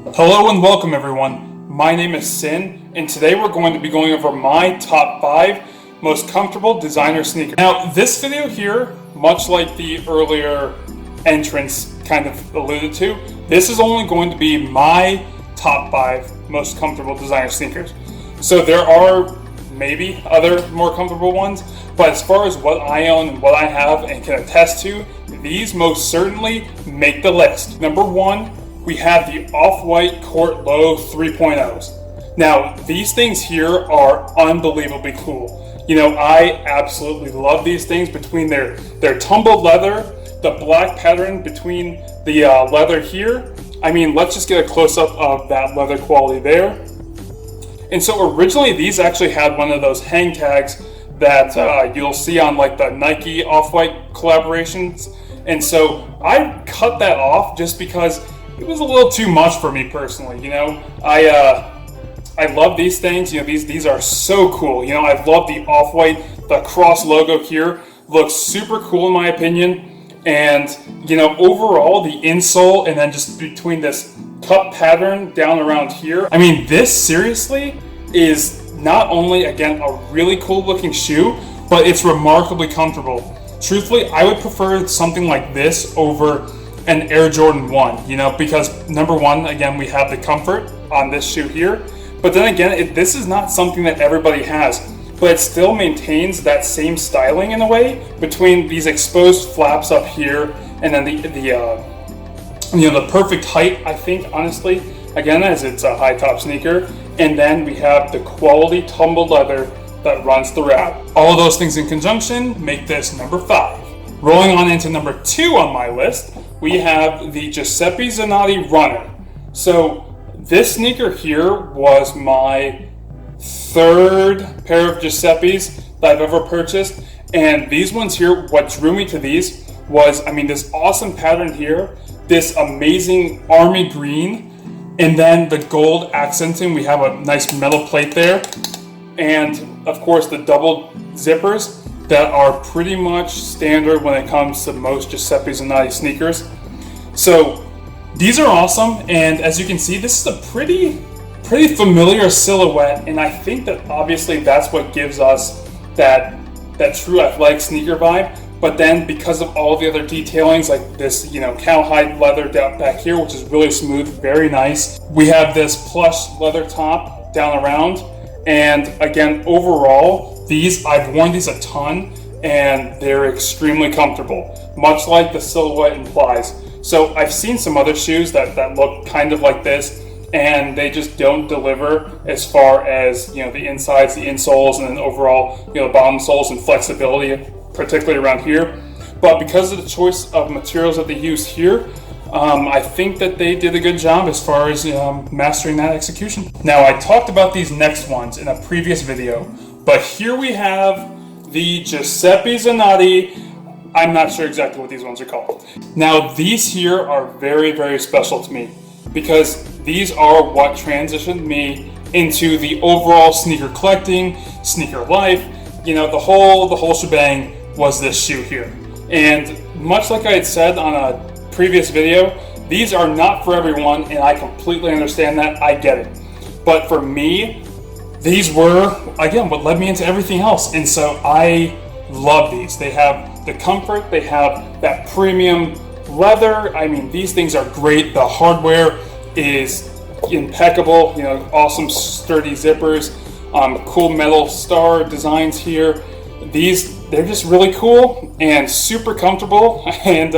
Hello and welcome everyone. My name is Sin, and today we're going to be going over my top 5 most comfortable designer sneakers. Now this video here, much like the earlier entrance kind of alluded to, this is only going to be my top 5 most comfortable designer sneakers. So there are maybe other more comfortable ones, but as far as what I own and what I have and can attest to, these most certainly make the list. Number 1, we have the OffWhite Low 3.0s. Now, these things here are unbelievably cool. You know, I absolutely love these things between their tumbled leather, the black pattern between the leather here. I mean, let's just get a close-up of that leather quality there. And so originally, these actually had one of those hang tags that you'll see on like the Nike Off-White collaborations. And so I cut that off just because it was a little too much for me personally. You know, I love these things. You know, these are so cool. You know, I love the Off-White, the cross logo here looks super cool in my opinion. And you know, overall the insole and then just between this cup pattern down around here, I mean, this seriously is not only again a really cool looking shoe, but it's remarkably comfortable. Truthfully, I would prefer something like this over an Air Jordan 1, you know, because number one, again, we have the comfort on this shoe here, but then again, this is not something that everybody has, but it still maintains that same styling in a way between these exposed flaps up here and then the perfect height, I think, honestly, again, as it's a high top sneaker, and then we have the quality tumbled leather that runs throughout. All of those things in conjunction make this number 5. Rolling on into number 2 on my list, we have the Giuseppe Zanotti Runner. So this sneaker here was my 3rd pair of Giuseppes that I've ever purchased. And these ones here, what drew me to these was, I mean, this awesome pattern here, this amazing army green, and then the gold accenting. We have a nice metal plate there. And of course the double zippers that are pretty much standard when it comes to most Giuseppe Zanotti sneakers. So these are awesome, and as you can see, this is a pretty familiar silhouette, and I think that obviously that's what gives us that true athletic sneaker vibe. But then because of all the other detailings, like this, you know, cowhide leather down back here, which is really smooth, very nice. We have this plush leather top down around, and again, overall, I've worn these a ton, and they're extremely comfortable, much like the silhouette implies. So I've seen some other shoes that look kind of like this, and they just don't deliver as far as, you know, the insides, the insoles, and then overall, you know, the bottom soles and flexibility, particularly around here. But because of the choice of materials that they use here, I think that they did a good job as far as mastering that execution. Now, I talked about these next ones in a previous video, but here we have the Giuseppe Zanotti. I'm not sure exactly what these ones are called. Now, these here are very, very special to me because these are what transitioned me into the overall sneaker collecting, sneaker life. You know, the whole shebang was this shoe here. And much like I had said on a previous video, these are not for everyone, and I completely understand that. I get it. But for me, these were, again, what led me into everything else. And so I love these. They have the comfort, they have that premium leather. I mean, these things are great. The hardware is impeccable, you know, awesome sturdy zippers, cool metal star designs here. They're just really cool and super comfortable. And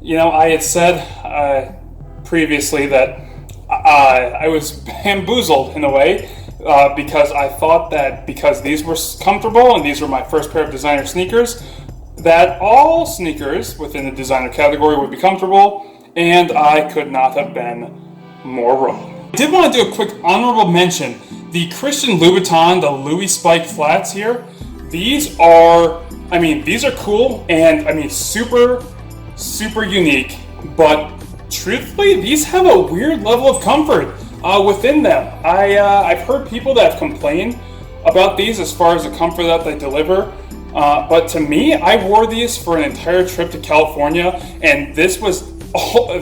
you know, I had said previously that I was bamboozled in a way because I thought that because these were comfortable and these were my first pair of designer sneakers, that all sneakers within the designer category would be comfortable, and I could not have been more wrong. I did want to do a quick honorable mention. The Christian Louboutin, the Louis Spike flats here, these are cool and I mean super unique, but truthfully, these have a weird level of comfort within them. I've heard people that have complained about these as far as the comfort that they deliver, but to me, I wore these for an entire trip to California, and this was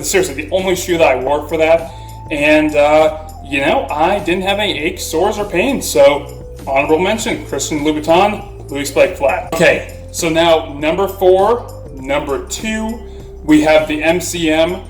seriously the only shoe that I wore for that. And, you know, I didn't have any aches, sores, or pains. So, honorable mention, Christian Louboutin, Louis Spike Flat. Okay, so now number 4, number 2, we have the MCM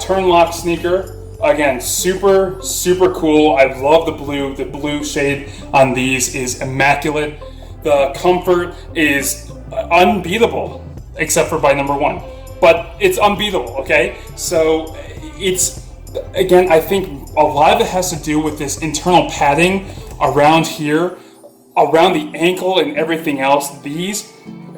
Turnlock Sneaker. Again, super, super cool. I love the blue. The blue shade on these is immaculate. The comfort is unbeatable, except for by number 1. But it's unbeatable, okay? So it's, again, I think a lot of it has to do with this internal padding around here, around the ankle and everything else. These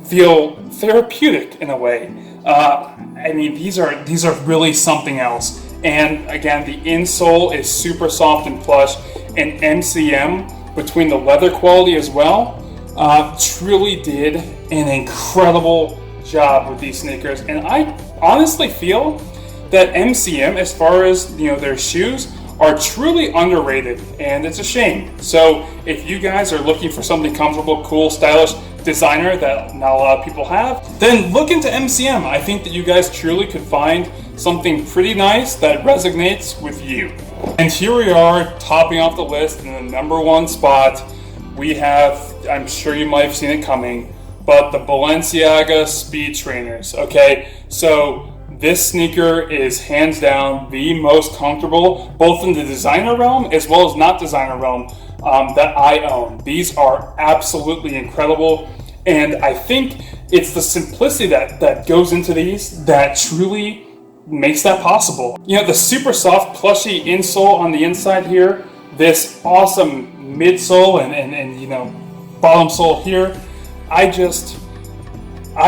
feel therapeutic in a way. I mean, these are really something else. And again, the insole is super soft and plush, and MCM, between the leather quality as well, truly did an incredible job with these sneakers. And I honestly feel that MCM, as far as, you know, their shoes, are truly underrated, and it's a shame. So if you guys are looking for something comfortable, cool, stylish, designer that not a lot of people have, then look into MCM. I think that you guys truly could find something pretty nice that resonates with you. And here we are, topping off the list in the number 1 spot. We have, I'm sure you might have seen it coming, but the Balenciaga Speed Trainers. Okay, so this sneaker is hands down the most comfortable, both in the designer realm as well as not designer realm, that I own. These are absolutely incredible, and I think it's the simplicity that goes into these that truly makes that possible. You know, the super soft plushy insole on the inside here, this awesome midsole and you know, bottom sole here. I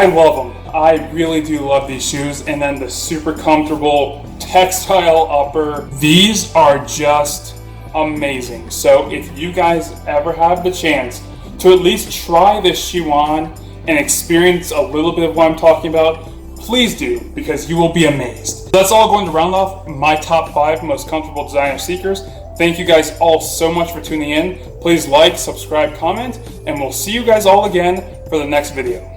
love them. I really do love these shoes. And then the super comfortable textile upper. These are just amazing. So if you guys ever have the chance to at least try this shoe on and experience a little bit of what I'm talking about, please do, because you will be amazed. That's all going to round off my top 5 most comfortable designer sneakers. Thank you guys all so much for tuning in. Please like, subscribe, comment, and we'll see you guys all again for the next video.